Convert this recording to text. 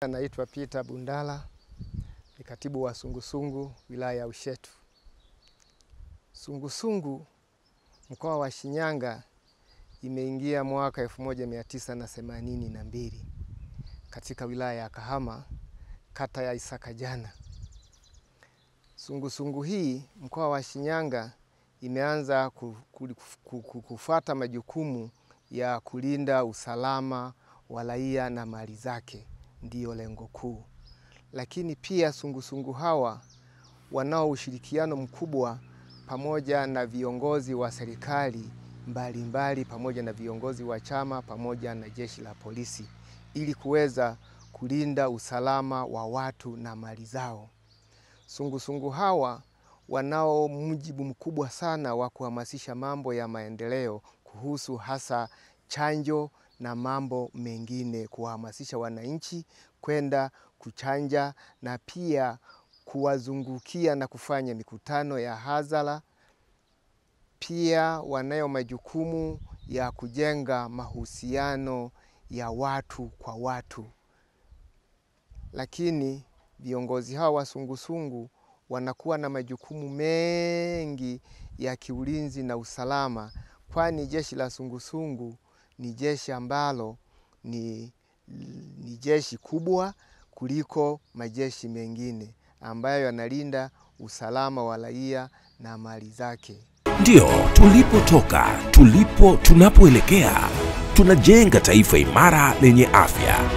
Naitwa Peter Bundala, ni katibu wa Sungusungu wilaya ya Ushetu. Sungusungu mkoa wa Shinyanga imeingia mwaka 1982 katika wilaya ya Kahama, kata ya Isakajana. Sungusungu hii mkoa wa Shinyanga imeanza kufuata majukumu ya kulinda usalama wa raia na mali zake, ndiyo lengo kuu. Lakini pia sungusungu hawa wanao ushirikiano mkubwa pamoja na viongozi wa serikali mbalimbali, pamoja na viongozi wa chama, pamoja na jeshi la polisi, ili kuweza kulinda usalama wa watu na mali zao. Sungusungu hawa wanao mjibu mkubwa sana wa kuhamasisha mambo ya maendeleo kuhusu hasa chanjo na mambo mengine, kuhamasisha wananchi kwenda kuchanja, na pia kuwazungukia na kufanya mikutano ya hadhara. Pia wanayo majukumu ya kujenga mahusiano ya watu kwa watu. Lakini viongozi hawa wa sungusungu wanakuwa na majukumu mengi ya kiulinzi na usalama, kwani jeshi la sungusungu ni jeshi ambalo ni jeshi kubwa kuliko majeshi mengine ambayo yanalinda usalama wa raia na mali zake. Ndio tulipotoka, tunapoelekea, tunajenga taifa imara lenye afya.